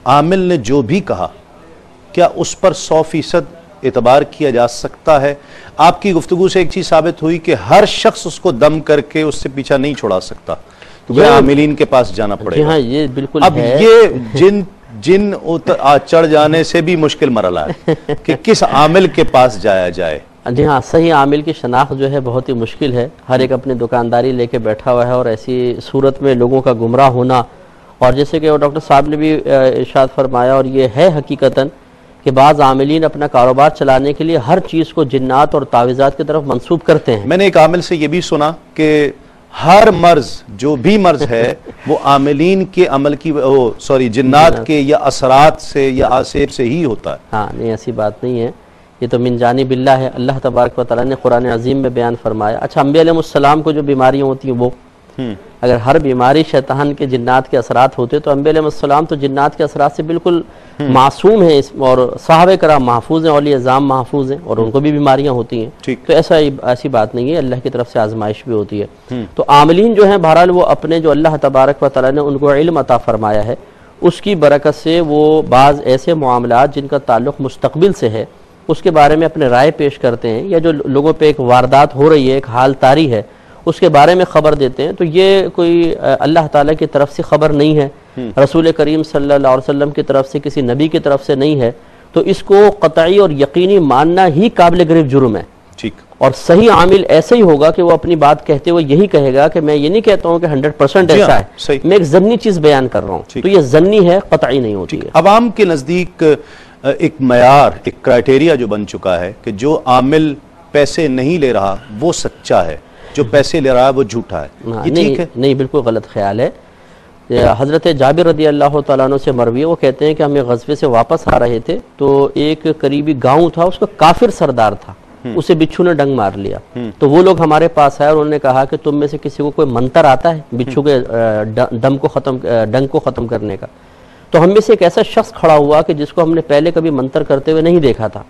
عامل نے جو بھی کہا کیا اس پر 100% اعتبار کیا جا سکتا ہے؟ آپ کی گفتگو سے ایک چیز ثابت ہوئی کہ ہر شخص اس کو دم کر کے اس سے پیچھا نہیں چھوڑا سکتا، تو عاملین کے پاس جانا پڑے گا۔ ہاں یہ بالکل اب یہ جن چڑھ جانے سے بھی مشکل مرحلہ ہے کہ کس عامل کے پاس جایا جائے۔ جی ہاں، صحیح عامل کی شناخت جو ہے بہت ہی مشکل ہے۔ ہر ایک اپنی دکانداری لے کے بیٹھا ہوا ہے، اور ایسی صورت میں لوگوں کا گمراہ ہونا، اور جیسے کہ ڈاکٹر صاحب نے بھی ارشاد فرمایا، اور یہ ہے حقیقتاً کہ بعض عاملین اپنا کاروبار چلانے کے لیے ہر چیز کو جنات اور تعویذات کی طرف منسوب کرتے ہیں۔ میں نے ایک عامل سے یہ بھی سنا کہ ہر مرض جو بھی مرض ہے وہ عاملین کے عمل کی جنات کے یا اثرات سے یا آسیب سے ہی ہوتا ہے۔ ہاں نہیں، ایسی بات نہیں ہے، یہ تو من جانب اللہ ہے۔ اللہ تبارک و تعالیٰ نے قرآن عظیم میں بیان فرمایا۔ اچھا، انبیاء علیہ السلام کو جو بیماریاں ہوتی ہیں وہ اگر ہر بیماری شیطان کے جنات کے اثرات ہوتے تو انبیاء علیہ السلام تو جنات کے اثرات سے بالکل معصوم ہیں، اور صحابہ کرام محفوظ ہیں، اولیاء اعظام محفوظ ہیں، اور ان کو بھی بیماریاں ہوتی ہیں۔ تو ایسی بات نہیں ہے، اللہ کی طرف سے آزمائش بھی ہوتی ہے۔ تو عاملین جو ہیں بہرحال وہ اپنے جو اللہ تبارک و تعالیٰ نے ان کو علم عطا فرمایا ہے، اس کی برکت سے وہ بعض ایسے معاملات جن کا تعلق مستقبل سے ہے اس کے بارے میں اپنے رائے پیش کرتے ہیں، یا جو لوگوں پہ ایک واردات ہو رہی ہے، ایک حال طاری ہے، اس کے بارے میں خبر دیتے ہیں۔ تو یہ کوئی اللہ تعالیٰ کی طرف سے خبر نہیں ہے، رسول کریم صلی اللہ علیہ وسلم کی طرف سے، کسی نبی کی طرف سے نہیں ہے، تو اس کو قطعی اور یقینی ماننا ہی قابل گرفت جرم ہے۔ اور صحیح عامل ایسے ہی ہوگا کہ وہ اپنی بات کہتے ہوئے یہی کہے گا کہ میں یہ نہیں کہتا ہوں کہ 100% ایسا ہے، میں ایک ضمنی چیز بیان کر رہا ہوں، تو یہ ضمنی ہے، قطعی نہیں ہوتی ہے۔ عوام کے نزدیک ایک معیار، ایک کرائٹیریا جو بن چکا ہے کہ جو عامل پیسے نہیں لے رہا وہ سچا ہے، جو پیسے لے رہا ہے وہ جھوٹا ہے، یہ ٹھیک ہے؟ نہیں، بالکل غلط خیال ہے۔ حضرت جابر رضی اللہ تعالیٰ عنہ سے مروی ہے، وہ کہتے ہیں کہ ہم غزوے سے واپس آ رہے تھے تو ایک قریبی گاؤں تھا، اس کا کافر سردار تھا، اسے بچھو نے ڈنگ مار لیا۔ تو وہ لوگ ہمارے پاس آئے اور انہوں نے کہا کہ تم میں سے کسی کو کوئی منتر آتا ہے بچھو کے ڈنگ کو ختم کرنے کا؟ تو ہم میں سے ایک ایسا شخص کھڑا ہوا کہ جس کو ہم نے پہلے کبھی منتر کرتے ہوئے نہیں دیکھا تھا۔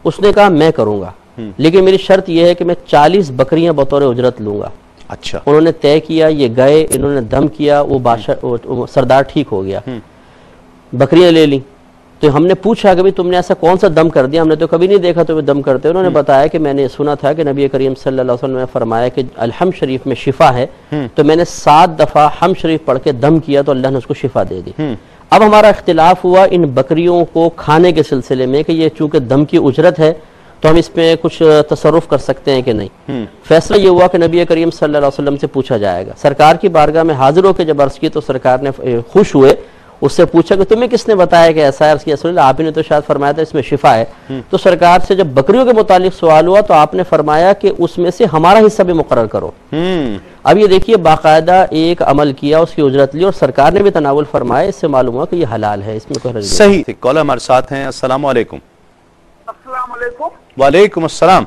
اس نے کہا میں کروں گا، لیکن میری شرط یہ ہے کہ میں 40 بکریاں بطور اجرت لوں گا۔ اچھا، انہوں نے طے کیا، یہ گئے، انہوں نے دم کیا، وہ سردار ٹھیک ہو گیا، بکریاں لے لیں۔ تو ہم نے پوچھا کہ تم نے ایسا کون سا دم کر دیا، ہم نے تو کبھی نہیں دیکھا تمہیں دم کرتے۔ انہوں نے بتایا کہ میں نے سنا تھا کہ نبی کریم صلی اللہ علیہ وسلم نے فرمایا کہ الحمد شریف میں شفا ہے، تو میں نے 7 دفعہ حمد شریف پڑھ کے دم کیا تو اللہ نے اس کو شفا دے دی۔ اب ہمارا اختلاف ہوا ان بکریوں کو کھانے کے سلسلے میں کہ یہ چونکہ دم کی اجرت ہے تو ہم اس میں کچھ تصرف کر سکتے ہیں کہ نہیں۔ فیصلہ یہ ہوا کہ نبی کریم صلی اللہ علیہ وسلم سے پوچھا جائے گا۔ سرکار کی بارگاہ میں حاضر ہو کے جب عرض کی تو سرکار نے خوش ہوئے، اس سے پوچھا کہ تمہیں کس نے بتایا کہ ایسا ہے؟ عرض کی رسول اللہ آپ ہی نے تو شاید فرمایا تھا اس میں شفا ہے۔ تو سرکار سے جب بکریوں کے متعلق سوال ہوا تو آپ نے فرمایا کہ اس میں سے ہمارا حصہ بھی مقرر کرو۔ اب یہ دیکھیے باقاعدہ ایک عمل کیا، اس کی اجرت لی، اور سرکار نے بھی تناول فرمایا، اس سے معلوم ہوا کہ یہ حلال ہے، اس میں کوئی حرج نہیں۔ صحیح۔ کالر ہمارے ساتھ ہیں، السلام علیکم۔ السلام علیکم۔ وعلیکم السلام۔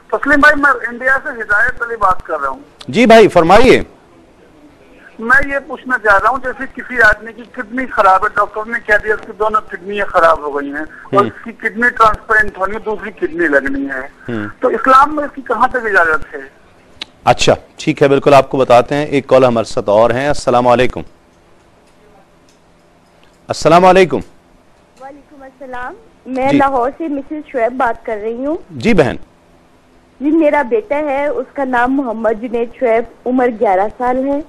تسلیم بھائی، میں انڈیا سے ہدایت علی بات کر رہا ہوں۔ جی بھائی فرمائیے۔ میں یہ پوچھنا چاہ رہا ہوں، جیسے کسی آدمی کی کڈنی خراب ہے، ڈاکٹر نے کہہ دیا اس کی دونوں کڈنیاں خراب ہو گئی ہیں اور اس کی کڈنی ٹرانسپلانٹ ہونی، دوسری کڈنی لگنی ہے، تو اسلام میں اس کی کہاں تک اجازت ہے؟ اچھا ٹھیک ہے، بالکل آپ کو بتاتے ہیں۔ ایک کال ہمارے ساتھ اور ہیں، السلام علیکم۔ السلام علیکم۔ وعلیکم السلام، میں لاہور سے مسز شعیب بات کر رہی ہوں۔ جی بہن۔ جی میرا بیٹا ہے، اس کا نام محمد جنید شعیب، عمر 11 سال ہے۔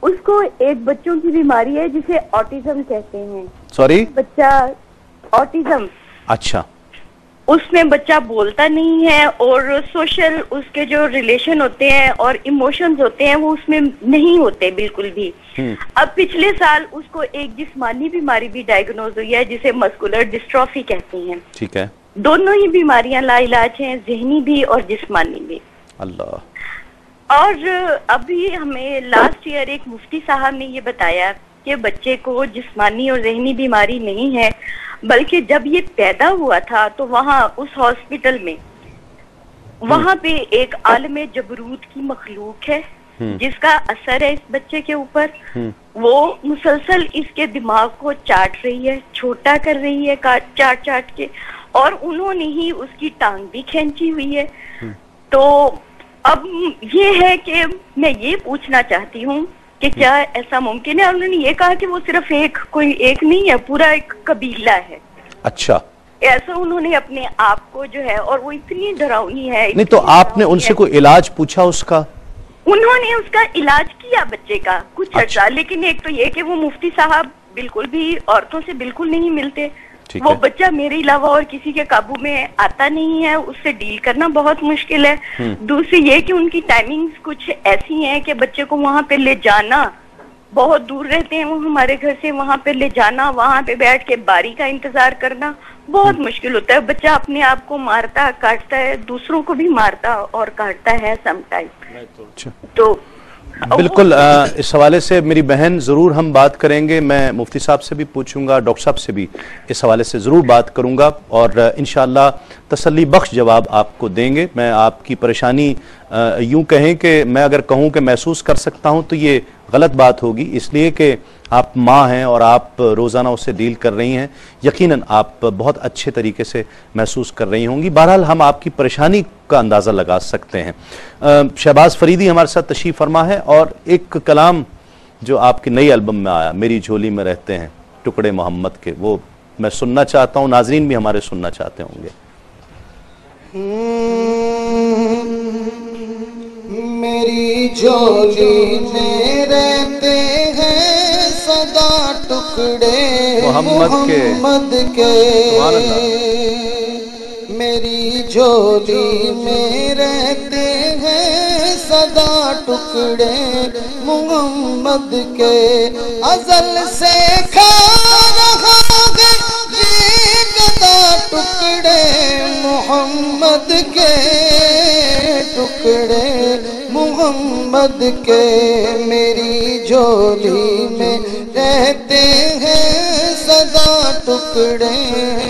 اس کو ایک بچوں کی بیماری ہے جسے آٹیزم کہتے ہیں۔ سوری؟ بچہ آٹیزم۔ اچھا۔ اس میں بچہ بولتا نہیں ہے اور سوشل اس کے جو ریلیشن ہوتے ہیں اور ایموشنز ہوتے ہیں وہ اس میں نہیں ہوتے بالکل بھی۔ اب پچھلے سال اس کو ایک جسمانی بیماری بھی ڈائیگنوز ہوئی ہے جسے مسکولر ڈسٹرافی کہتے ہیں۔ ٹھیک ہے۔ دونوں ہی بیماریاں لا علاج ہیں، ذہنی بھی اور جسمانی بھی۔ اللہ۔ اور ابھی ہمیں لاسٹ ایئر ایک مفتی صاحب نے یہ بتایا کہ بچے کو جسمانی اور ذہنی بیماری نہیں ہے، بلکہ جب یہ پیدا ہوا تھا تو وہاں اس ہاسپٹل میں وہاں پہ ایک عالم جبروت کی مخلوق ہے جس کا اثر ہے اس بچے کے اوپر۔ وہ مسلسل اس کے دماغ کو چاٹ رہی ہے، چھوٹا کر رہی ہے چاٹ چاٹ کے، اور انہوں نے ہی اس کی ٹانگ بھی کھینچی ہوئی ہے۔ تو اب یہ ہے کہ میں یہ پوچھنا چاہتی ہوں کہ کیا ایسا ممکن ہے؟ اور انہوں نے یہ کہا کہ وہ صرف کوئی ایک نہیں ہے، پورا ایک قبیلہ ہے. اچھا، ایسا انہوں نے اپنے آپ کو جو ہے، اور وہ اتنی ڈراؤنی ہے. نہیں تو آپ نے ان سے کوئی علاج پوچھا اس کا؟ انہوں نے اس کا علاج کیا بچے کا کچھ عرصہ، لیکن ایک تو یہ کہ وہ مفتی صاحب بالکل بھی عورتوں سے بالکل نہیں ملتے. وہ بچہ میرے علاوہ اور کسی کے قابو میں آتا نہیں ہے، اس سے ڈیل کرنا بہت مشکل ہے. دوسری یہ کہ ان کی ٹائمنگز کچھ ایسی ہیں کہ بچے کو وہاں پہ لے جانا، بہت دور رہتے ہیں وہ ہمارے گھر سے، وہاں پہ لے جانا، وہاں پہ بیٹھ کے باری کا انتظار کرنا بہت مشکل ہوتا ہے. بچہ اپنے آپ کو مارتا کاٹتا ہے، دوسروں کو بھی مارتا اور کاٹتا ہے سم ٹائم. تو بالکل اس حوالے سے میری بہن ضرور ہم بات کریں گے. میں مفتی صاحب سے بھی پوچھوں گا، ڈاکٹر صاحب سے بھی اس حوالے سے ضرور بات کروں گا اور انشاءاللہ تسلی بخش جواب آپ کو دیں گے. میں آپ کی پریشانی یوں کہیں کہ میں اگر کہوں کہ محسوس کر سکتا ہوں تو یہ غلط بات ہوگی، اس لیے کہ آپ ماں ہیں اور آپ روزانہ اس سے ڈیل کر رہی ہیں. یقیناً آپ بہت اچھے طریقے سے محسوس کر رہی ہوں گی. بہرحال ہم آپ کی پریشانی کا اندازہ لگا سکتے ہیں. شہباز فریدی ہمارے ساتھ تشریف فرما ہے اور ایک کلام جو آپ کی نئی البم میں آیا، میری جھولی میں رہتے ہیں ٹکڑے محمد کے، وہ میں سننا چاہتا ہوں، ناظرین بھی ہمارے سننا چاہتے ہوں گے. میری جھولی میں رہتے ہیں سدا ٹکڑے محمد کے، میری جھولی میں رہتے ہیں سدا ٹکڑے محمد کے. ازل سے کھا رہا ہے یہ گدا ٹکڑے محمد کے، ٹکڑے محمد کے. میری جھولی میں رہتے ہیں سدا ٹکڑے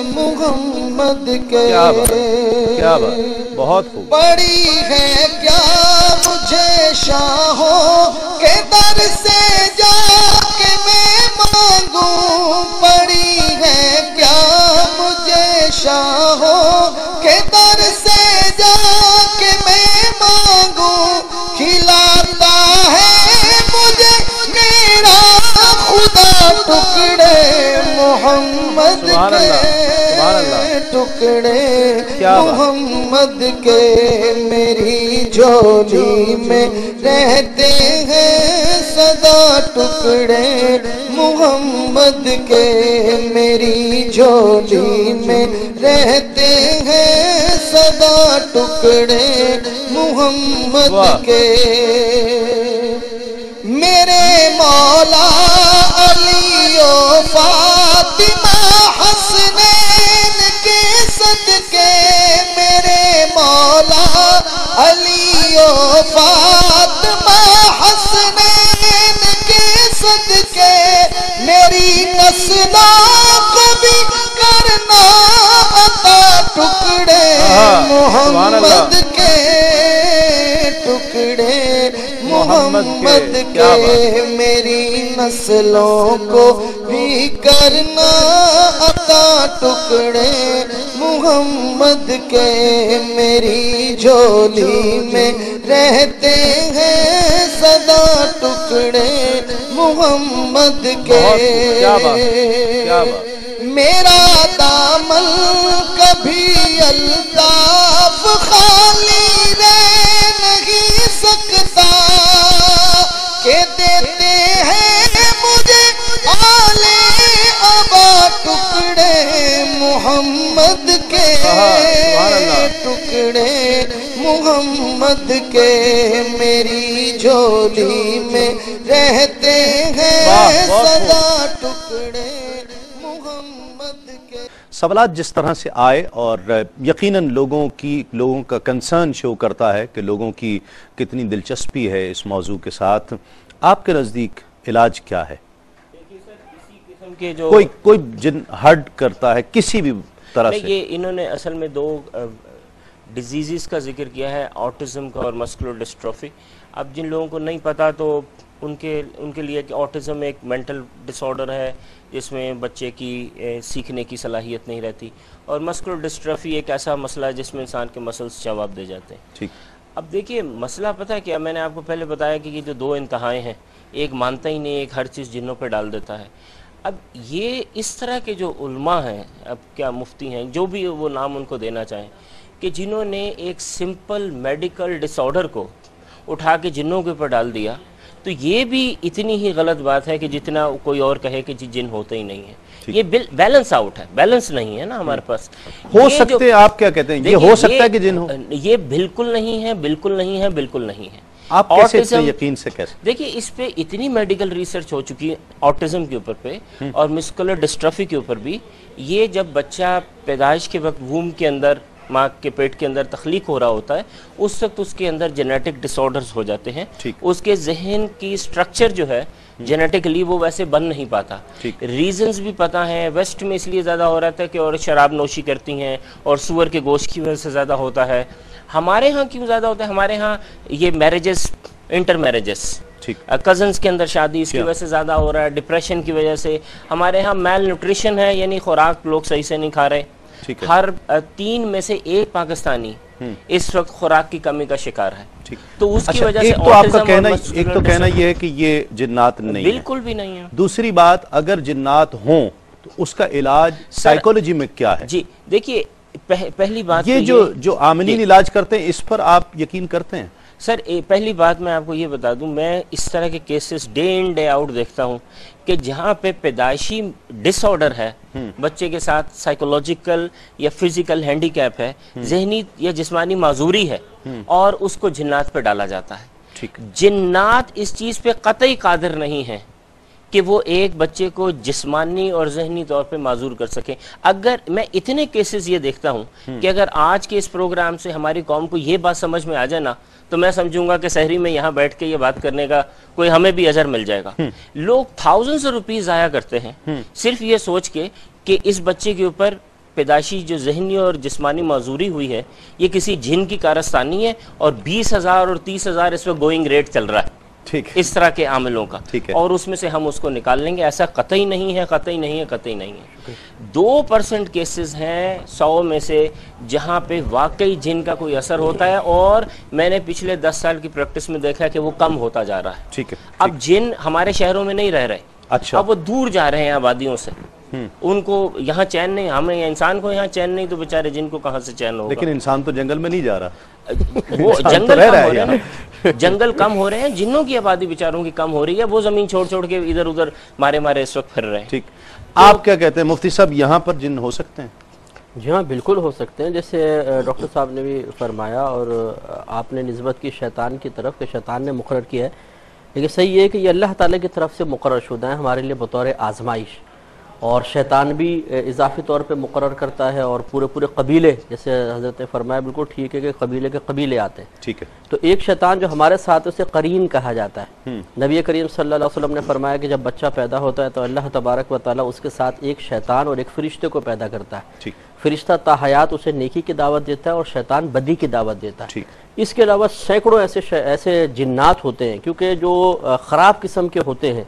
محمد کے. کیا بات، بہت خوب. پڑی ہے کیا مجھے شاہوں کے در سے جا کے میں مانگوں، پڑی ہے کیا مجھے شاہوں کے در سے جا کے میں مانگوں. کھلاتا ہے مجھے میرا خدا ٹکڑے محمد کے، ٹکڑے محمد کے. میری جھولی میں رہتے ہیں سدا ٹکڑے محمد کے، میری جھولی میں رہتے ہیں سدا ٹکڑے محمد کے. میرے مولا علی و فاطمہ حسنین کے صدقے، میرے مولا علی و فاطمہ حسنین کے صدقے، میری نسلوں کو بھی کرنا عطا ٹکڑے محمد کے، ٹکڑے محمد کے. میری نسلوں کو بھی کرنا عطا ٹکڑے محمد کے. میری جھولی میں رہتے ہیں سدا ٹکڑے محمد کے. میرا دامن کبھی الطاف خالی رہ نہیں سکتا، کہ دیتے ہیں مجھے آلے ابا ٹکڑے محمد کے، ٹکڑے محمد کے. میری جھولی میں رہتے ہیں سدا ٹکڑے محمد کے. سوالات جس طرح سے آئے اور یقیناً لوگوں کا کنسرن شو کرتا ہے کہ لوگوں کی کتنی دلچسپی ہے اس موضوع کے ساتھ. آپ کے نزدیک علاج کیا ہے؟ کوئی جن ہرٹ کرتا ہے کسی بھی طرح سے؟ یہ انہوں نے اصل میں دو ڈیزیزز کا ذکر کیا ہے، آٹزم کا اور مسکولر ڈسٹروفی. اب جن لوگوں کو نہیں پتا تو ان کے لیے کہ آٹزم ایک مینٹل ڈس آرڈر ہے جس میں بچے کی سیکھنے کی صلاحیت نہیں رہتی، اور مسکولر ڈسٹروفی ایک ایسا مسئلہ ہے جس میں انسان کے مسلز جواب دے جاتے ہیں. ٹھیک. اب دیکھیے مسئلہ پتہ ہے کیا، میں نے آپ کو پہلے بتایا کہ یہ جو دو انتہائیں ہیں، ایک مانتا ہی نہیں، ایک ہر چیز جنوں پہ ڈال دیتا ہے۔ اب یہ اس طرح کے جو علماء ہیں، اب کیا مفتی ہیں، جو بھی وہ نام ان کو دینا چاہیں، کہ جنہوں نے ایک سمپل میڈیکل ڈس آرڈر کو اٹھا کے جنوں کے اوپر ڈال دیا، تو یہ بھی اتنی ہی غلط بات ہے کہ جتنا کوئی اور کہے کہ جن ہوتے ہی نہیں ہیں۔ یہ بیلنس آؤٹ ہے، بیلنس نہیں ہے نا ہمارے پاس۔ ہو سکتے ہیں، آپ کیا کہتے ہیں، یہ ہو سکتا ہے کہ جن ہو؟ یہ بالکل نہیں ہے، بالکل نہیں ہے، بالکل نہیں ہے۔ آپ کیسے اتنے یقین سے کیسے؟ دیکھیے اس پہ اتنی میڈیکل ریسرچ ہو چکی ہے، آٹزم کے اوپر پہ اور مسکولر ڈسٹرافی کے اوپر بھی۔ یہ جب بچہ پیدائش کے وقت ووم کے اندر، ماں کے پیٹ کے اندر تخلیق ہو رہا ہوتا ہے، اس وقت اس کے اندر جینیٹک ڈس آرڈرز ہو جاتے ہیں، اس کے ذہن کی سٹرکچر جو ہے جینیٹکلی وہ ویسے بن نہیں پاتا۔ ریزنز بھی پتہ ہیں، ویسٹ میں اس لیے زیادہ ہو رہا تھا کہ اور شراب نوشی کرتی ہیں اور سور کے گوشت کی وجہ سے زیادہ ہوتا ہے۔ ہمارے ہاں کیوں زیادہ ہوتا ہے؟ ہمارے ہاں یہ میرجز، انٹر میرجز، کزنز کے اندر شادی، اس کی وجہ سے زیادہ ہو رہا ہے۔ ڈپریشن کی وجہ سے ہمارے ہاں میل نیوٹریشن ہے، یعنی خوراک لوگ صحیح سے نہیں کھا رہے۔ ہر 3 میں سے 1 پاکستانی اس وقت خوراک کی کمی کا شکار ہے، تو اس کی وجہ سے ایک تو کہنا یہ ہے کہ یہ جنات نہیں، بالکل بھی نہیں ہے۔ دوسری بات، اگر جنات ہوں تو اس کا علاج سائیکولوجی میں کیا ہے؟ جی دیکھیے، پہلی بات یہ جو عاملین علاج کرتے ہیں، اس پر آپ یقین کرتے ہیں؟ سر پہلی بات میں آپ کو یہ بتا دوں، میں اس طرح کے cases day in day out دیکھتا ہوں کہ جہاں پہ پیدائشی ڈس آرڈر ہے، بچے کے ساتھ سائیکولوجیکل یا فزیکل ہینڈی کیپ ہے، ذہنی یا جسمانی معذوری ہے، اور اس کو جنات پہ ڈالا جاتا ہے۔ جنات اس چیز پہ قطعی قادر نہیں ہیں کہ وہ ایک بچے کو جسمانی اور ذہنی طور پہ معذور کر سکیں۔ اگر میں اتنے کیسز یہ دیکھتا ہوں کہ اگر آج کے اس پروگرام سے ہماری قوم کو یہ بات سمجھ میں آ جائے نا، تو میں سمجھوں گا کہ سحری میں یہاں بیٹھ کے یہ بات کرنے کا کوئی ہمیں بھی اجر مل جائے گا۔ لوگ thousands روپیز ضائع کرتے ہیں صرف یہ سوچ کے کہ اس بچے کے اوپر پیدائشی جو ذہنی اور جسمانی معذوری ہوئی ہے، یہ کسی جن کی کارستانی ہے، اور 20,000 اور 30,000 اس وقت گوئنگ ریٹ چل رہا ہے اس طرح کے عاملوں کا، اور اس میں سے ہم اس کو نکال لیں گے۔ ایسا قطعی نہیں ہے، قطعی نہیں ہے، قطعی نہیں ہے۔ 2% کیسز ہیں 100 میں سے جہاں پہ واقعی جن کا کوئی اثر ہوتا ہے، اور میں نے پچھلے 10 سال کی پریکٹس میں دیکھا ہے کہ وہ کم ہوتا جا رہا ہے۔ اب جن ہمارے شہروں میں نہیں رہ رہے، اب وہ دور جا رہے ہیں آبادیوں سے، ان کو یہاں چین نہیں، ہمیں انسان کو یہاں چین نہیں، تو بیچارے جن کو کہاں سے چین ہوگا؟ لیکن انسان تو جنگل میں نہیں جا رہا، وہ جنگل کم ہو رہے ہیں، جنگل کم ہو رہے ہیں، جنوں کی آبادی بیچاروں کی کم ہو رہی ہے، وہ زمین چھوڑ چھوڑ کے ادھر ادھر مارے اس وقت پھر رہے ہیں۔ ٹھیک، آپ کیا کہتے ہیں مفتی صاحب، یہاں پر جن ہو سکتے ہیں؟ جی ہاں، بالکل ہو سکتے ہیں، جیسے ڈاکٹر صاحب نے بھی فرمایا اور آپ نے نسبت کی شیطان کی طرف کہ شیطان نے مقرر کیا ہے، لیکن صحیح یہ ہے کہ یہ اللہ تعالیٰ کی طرف سے مقرر شدہ ہیں ہمارے لیے بطور آزمائش، اور شیطان بھی اضافی طور پہ مقرر کرتا ہے، اور پورے قبیلے، جیسے حضرت نے فرمایا بالکل ٹھیک ہے کہ قبیلے کے قبیلے آتے ہیں۔ ٹھیک ہے، تو ایک شیطان جو ہمارے ساتھ، اسے قرین کہا جاتا ہے۔ نبی کریم صلی اللہ علیہ وسلم نے فرمایا کہ جب بچہ پیدا ہوتا ہے تو اللہ تبارک و تعالیٰ اس کے ساتھ ایک شیطان اور ایک فرشتے کو پیدا کرتا ہے۔ فرشتہ تا حیات اسے نیکی کی دعوت دیتا ہے اور شیطان بدی کی دعوت دیتا ہے۔ اس کے علاوہ سینکڑوں ایسے جنات ہوتے ہیں، کیونکہ جو خراب قسم کے ہوتے ہیں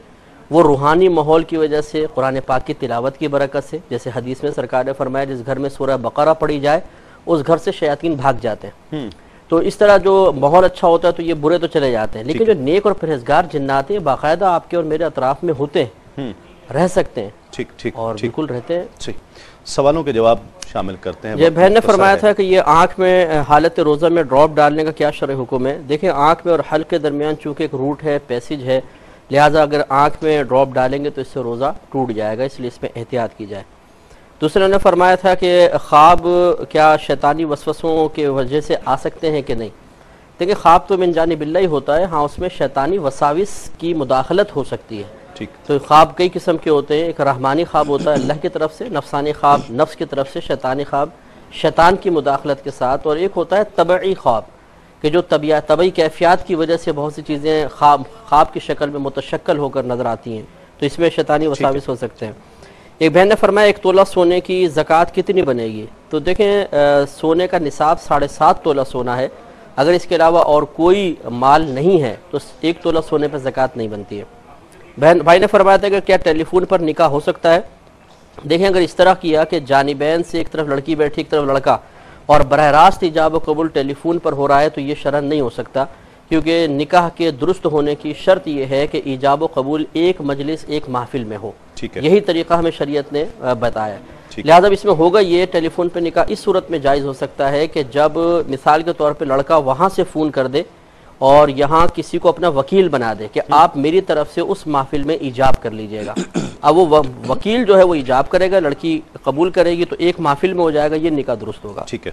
وہ روحانی ماحول کی وجہ سے، قرآن پاک کی تلاوت کی برکت سے، جیسے حدیث میں سرکار نے فرمایا جس گھر میں سورہ بقرہ پڑھی جائے اس گھر سے شیاطین بھاگ جاتے ہیں۔ تو اس طرح جو ماحول اچھا ہوتا ہے تو یہ برے تو چلے جاتے ہیں، لیکن جو نیک اور پرہیزگار جنات ہیں باقاعدہ آپ کے اور میرے اطراف میں ہوتے ہیں، رہ سکتے ہیں، اور بالکل رہتے ہیں۔ سوالوں کے جواب شامل کرتے ہیں۔ یہ بہن نے فرمایا تھا کہ یہ آنکھ میں حالت روزہ میں ڈراپ ڈالنے کا کیا شرعی حکم ہے؟ دیکھیں، آنکھ میں اور حلق کے درمیان چونکہ ایک روٹ ہے، پیسیج ہے، لہٰذا اگر آنکھ میں ڈراپ ڈالیں گے تو اس سے روزہ ٹوٹ جائے گا، اس لیے اس میں احتیاط کی جائے۔ دوسرے نے فرمایا تھا کہ خواب کیا شیطانی وسوسوں کی وجہ سے آ سکتے ہیں کہ نہیں؟ دیکھیں، خواب تو من جانب اللہ ہی ہوتا ہے، ہاں اس میں شیطانی وساوس کی مداخلت ہو سکتی ہے۔ تو خواب کئی قسم کے ہوتے ہیں، ایک رحمانی خواب ہوتا ہے اللہ کی طرف سے، نفسانی خواب نفس کی طرف سے، شیطانی خواب شیطان کی مداخلت کے ساتھ، اور ایک ہوتا ہے طبعی خواب کہ جو طبعی کیفیات کی وجہ سے بہت سی چیزیں خواب کی شکل میں متشکل ہو کر نظر آتی ہیں، تو اس میں شیطانی وساوس ہو سکتے ہیں۔ ایک بہن نے فرمایا 1 تولہ سونے کی زکوٰۃ کتنی بنے گی؟ تو دیکھیں، سونے کا نصاب 7.5 تولہ سونا ہے، اگر اس کے علاوہ اور کوئی مال نہیں ہے تو 1 تولہ سونے پہ زکوٰۃ نہیں بنتی ہے۔ بھائی نے فرمایا تھا کہ کیا ٹیلی فون پر نکاح ہو سکتا ہے؟ دیکھیں، اگر اس طرح کیا کہ جانبین سے ایک طرف لڑکی بیٹھی ایک طرف لڑکا، اور براہ راست ایجاب و قبول ٹیلی فون پر ہو رہا ہے تو یہ شرعاً نہیں ہو سکتا، کیونکہ نکاح کے درست ہونے کی شرط یہ ہے کہ ایجاب و قبول ایک مجلس ایک محفل میں ہو، یہی طریقہ ہمیں شریعت نے بتایا ہے۔ لہذا اس میں ہوگا یہ ٹیلی فون پہ نکاح اس صورت میں جائز ہو سکتا ہے کہ جب مثال کے طور پہ لڑکا وہاں سے فون کر دے اور یہاں کسی کو اپنا وکیل بنا دے کہ آپ میری طرف سے اس محفل میں ایجاب کر لیجئے گا، اب وہ وکیل جو ہے وہ ایجاب کرے گا، لڑکی قبول کرے گی تو ایک محفل میں ہو جائے گا، یہ نکاح درست ہوگا۔ ٹھیک ہے۔